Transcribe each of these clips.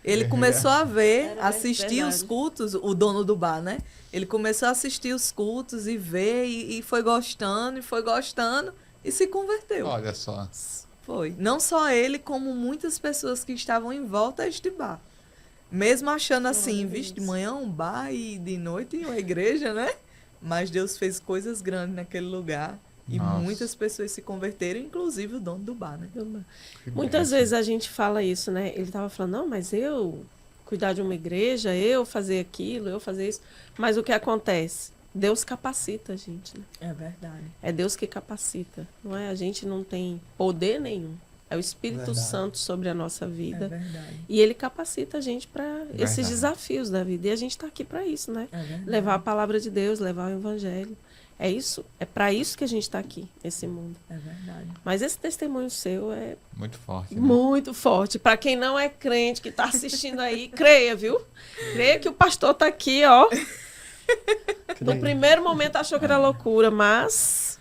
Ele começou a ver, Era assistir os verdade. cultos, o dono do bar, né? Ele começou a assistir os cultos e ver, e foi gostando, e se converteu. Olha só. Foi. Não só ele, como muitas pessoas que estavam em volta a este bar. Mesmo achando assim, Glória a vixe, de Deus. manhã um bar e de noite uma igreja, né? Mas Deus fez coisas grandes naquele lugar. E Nossa. muitas pessoas se converteram, inclusive o dono do bar, né? Que Muitas bênção. vezes a gente fala isso, né? Ele estava falando, não, mas eu cuidar de uma igreja, eu fazer aquilo, eu fazer isso. Mas o que acontece? Deus capacita a gente, né? É verdade. É Deus que capacita, não é? A gente não tem poder nenhum. É o Espírito Verdade. Santo sobre a nossa É vida. verdade. E ele capacita a gente para esses Verdade. desafios da vida. E a gente está aqui para isso, né? É verdade. Levar a palavra de Deus, levar o evangelho. É isso, é para isso que a gente está aqui, nesse mundo. É verdade. Mas esse testemunho seu é Muito forte. Né? muito forte. Para quem não é crente, que está assistindo aí, creia, viu? Creia que o pastor está aqui, ó. No primeiro momento achou que era loucura, mas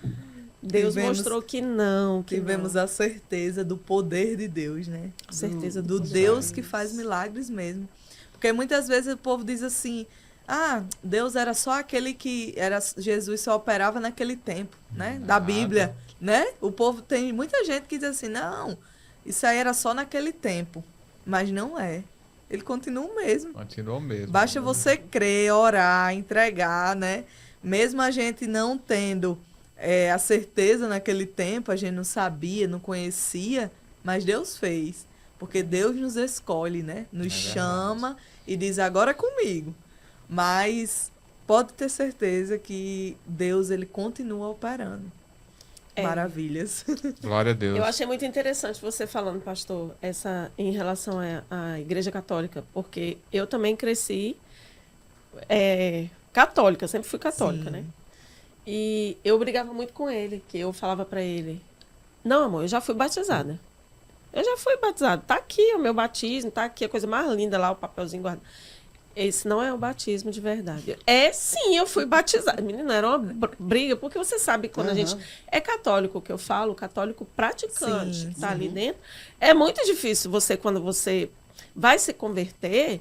Deus Tivemos- mostrou que não. Que Tivemos não. a certeza do poder de Deus, né? A certeza do do poder Deus de que Deus. faz milagres mesmo. Porque muitas vezes o povo diz assim: ah, Deus era só aquele que era Jesus só operava naquele tempo, né? Da Nada. Bíblia, né? O povo tem muita gente que diz assim: não, isso aí era só naquele tempo, mas não é. Ele continua o mesmo. Continuou mesmo. Basta você crer, orar, entregar, né? Mesmo a gente não tendo a certeza naquele tempo, a gente não sabia, não conhecia, mas Deus fez. Porque Deus nos escolhe, né? Nos É verdade. chama e diz, agora é comigo. Mas pode ter certeza que Deus, ele continua operando. É. Maravilhas. Glória a Deus. Eu achei muito interessante você falando, pastor, em relação à Igreja Católica, porque eu também cresci católica, sempre fui católica, Sim. né? E eu brigava muito com ele, que eu falava pra ele, não, amor, eu já fui batizada. Eu já fui batizada. Tá aqui o meu batismo, tá aqui a coisa mais linda lá, o papelzinho guardado. Esse não é o batismo de verdade. É sim, eu fui batizada. Menina, era uma briga, porque você sabe que quando a gente é católico, que eu falo, católico praticante, Sim, que tá sim. ali dentro, é muito difícil você, quando você vai se converter,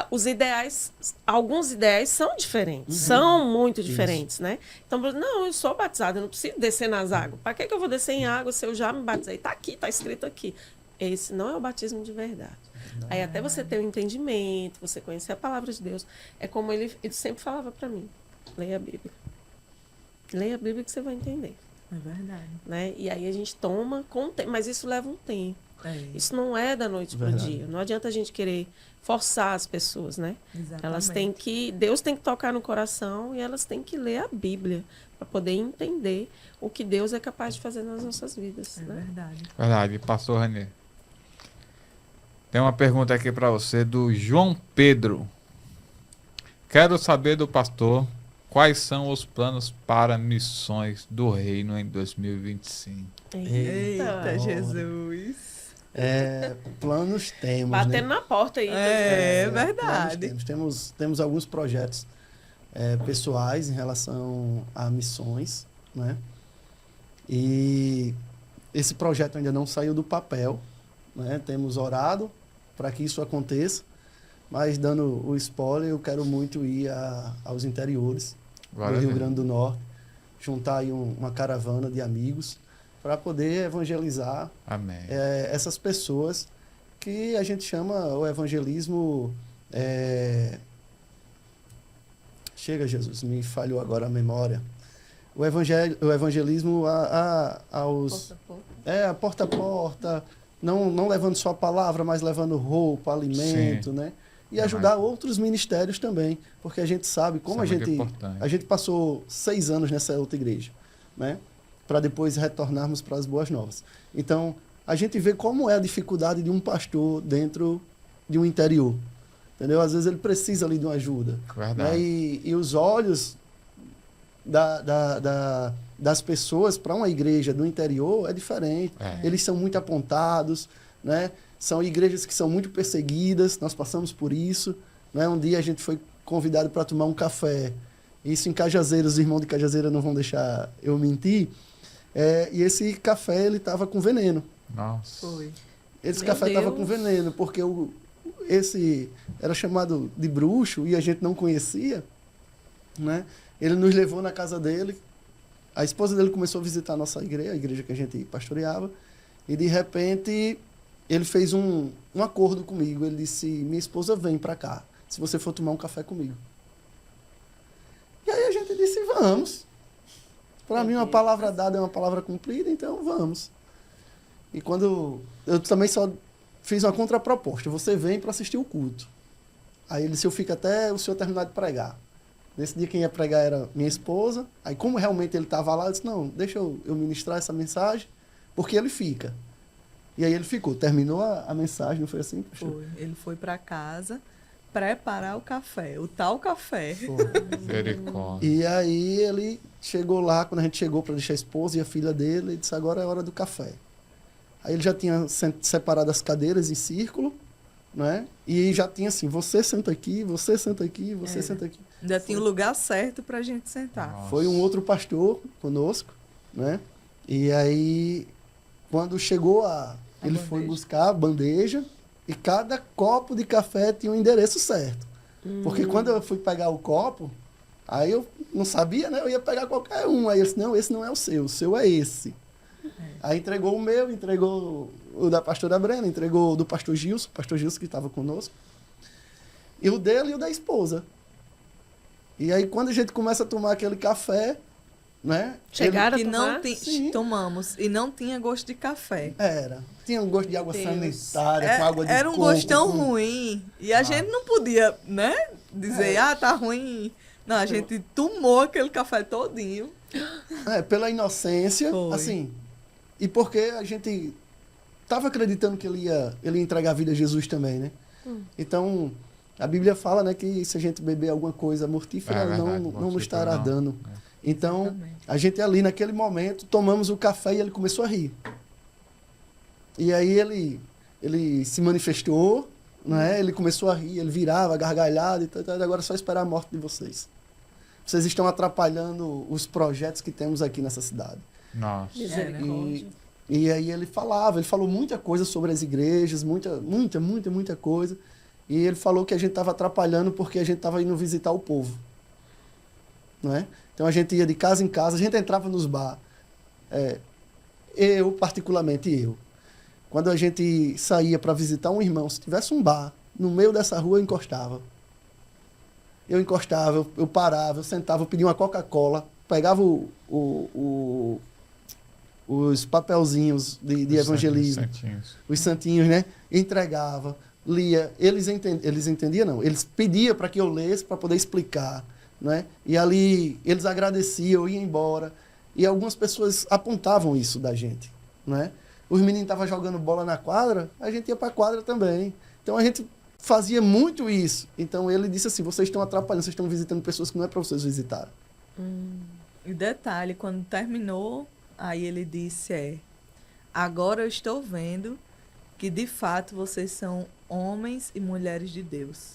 os ideais, alguns ideais são diferentes, são muito diferentes, né? Então, não, eu sou batizada, eu não preciso descer nas águas. Para que eu vou descer em água se eu já me batizei? Tá aqui, tá escrito aqui. Esse não é o batismo de verdade. Aí até você ter o entendimento, você conhecer a palavra de Deus, é como ele sempre falava para mim, leia a Bíblia. Leia a Bíblia que você vai entender, É verdade. né? E aí a gente toma com o tempo, mas isso leva um tempo. É, Isso não é da noite para o Verdade. dia. Não adianta a gente querer forçar as pessoas, né? exatamente. Elas têm que, Deus tem que tocar no coração e elas têm que ler a Bíblia para poder entender o que Deus é capaz de fazer nas nossas vidas, É né? verdade. Verdade, pastor Renê. Tem uma pergunta aqui para você do João Pedro. Quero saber do pastor quais são os planos para missões do reino em 2025. Eita, Jesus. Planos temos, Batendo né? na porta aí. É Planos verdade. temos alguns projetos pessoais em relação a missões, né? E esse projeto ainda não saiu do papel, né? Temos orado para que isso aconteça, mas dando o spoiler, eu quero muito ir aos interiores Glória do a Rio Deus. Grande do Norte, juntar aí uma caravana de amigos para poder evangelizar Amém. essas pessoas que a gente chama o evangelismo. Chega, Jesus, me falhou agora a memória. O evangelismo aos. A porta a porta, não levando só a palavra, mas levando roupa, alimento, Sim. né? E ajudar outros ministérios também, porque a gente sabe como Isso é a muito gente. importante. A gente passou 6 anos nessa outra igreja, né? Para depois retornarmos para as Boas Novas. Então, a gente vê como é a dificuldade de um pastor dentro de um interior. Entendeu? Às vezes ele precisa ali de uma ajuda. Verdade. Né? E os olhos das pessoas para uma igreja do interior é diferente. É. Eles são muito apontados, né? São igrejas que são muito perseguidas, nós passamos por isso. Né? Um dia a gente foi convidado para tomar um café. Isso em Cajazeiras, os irmãos de Cajazeira não vão deixar eu mentir. E esse café ele estava com veneno. Nossa. Foi. Esse Meu café estava Deus. com veneno, porque o esse era chamado de bruxo e a gente não conhecia, né? Ele nos levou na casa dele. A esposa dele começou a visitar a nossa igreja, a igreja que a gente pastoreava, e de repente ele fez um acordo comigo. Ele disse: minha esposa vem para cá, se você for tomar um café comigo. E aí a gente disse: vamos. Para mim, uma palavra dada é uma palavra cumprida, então vamos. E quando eu também só fiz uma contraproposta: você vem para assistir o culto. Aí ele disse: eu fico até o senhor terminar de pregar. Nesse dia quem ia pregar era minha esposa. Aí como realmente ele estava lá, eu disse: não, deixa eu ministrar essa mensagem, porque ele fica. E aí ele ficou, terminou a mensagem, não foi assim? Foi. Ele foi para casa preparar o café, o tal café. Misericórdia. E aí ele chegou lá, quando a gente chegou para deixar a esposa e a filha dele, ele disse: agora é hora do café. Aí ele já tinha separado as cadeiras em círculo, né? E já tinha assim: você senta aqui, você senta aqui, você senta aqui. Ainda tinha o lugar certo para a gente sentar. Nossa. Foi um outro pastor conosco, né? E aí, quando chegou ele bandeja. foi buscar a bandeja e cada copo de café tinha um endereço certo. Porque quando eu fui pegar o copo, aí eu não sabia, né? Eu ia pegar qualquer um. Aí eu disse: não, esse não é o seu é esse. Aí entregou o meu, entregou o da pastora Brena, entregou o do pastor Gilson que estava conosco, e o dele e o da esposa. E aí quando a gente começa a tomar aquele café, né? Chegaram Que a tomar? não Sim. tomamos e não tinha gosto de café. Tinha um gosto de água Deus. sanitária, com água de Era um coco, gosto tão com- ruim. E a gente não podia, né? Dizer: tá ruim. Não, a gente tomou aquele café todinho. Pela inocência, Foi. assim, e porque a gente estava acreditando que ele ia entregar a vida a Jesus também, né? Então, a Bíblia fala, né, que se a gente beber alguma coisa mortífera, É verdade, não nos mortífera estará não. dando. Então, Exatamente. a gente ali, naquele momento, tomamos o café e ele começou a rir. E aí ele se manifestou, né? Ele começou a rir, ele virava, gargalhado, e tal, agora é só esperar a morte de vocês. Vocês estão atrapalhando os projetos que temos aqui nessa cidade. Nossa. Misericórdia. E aí ele falou muita coisa sobre as igrejas, muita coisa. E ele falou que a gente estava atrapalhando porque a gente estava indo visitar o povo. Não é? Então a gente ia de casa em casa, a gente entrava nos bar. Particularmente eu. Quando a gente saía para visitar um irmão, se tivesse um bar no meio dessa rua, eu encostava. Eu parava, eu sentava, eu pedia uma Coca-Cola, pegava os papelzinhos de evangelismo, Santinhos. os santinhos, né? Entregava, lia. Eles entendiam, não. Eles pediam para que eu lesse, para poder explicar, né? E ali eles agradeciam, eu ia embora. E algumas pessoas apontavam isso da gente, né? Os meninos estavam jogando bola na quadra, a gente ia para a quadra também. Então a gente fazia muito isso. Então ele disse assim: vocês estão atrapalhando, vocês estão visitando pessoas que não é para vocês visitarem. E detalhe, quando terminou, aí ele disse: agora eu estou vendo que de fato vocês são homens e mulheres de Deus.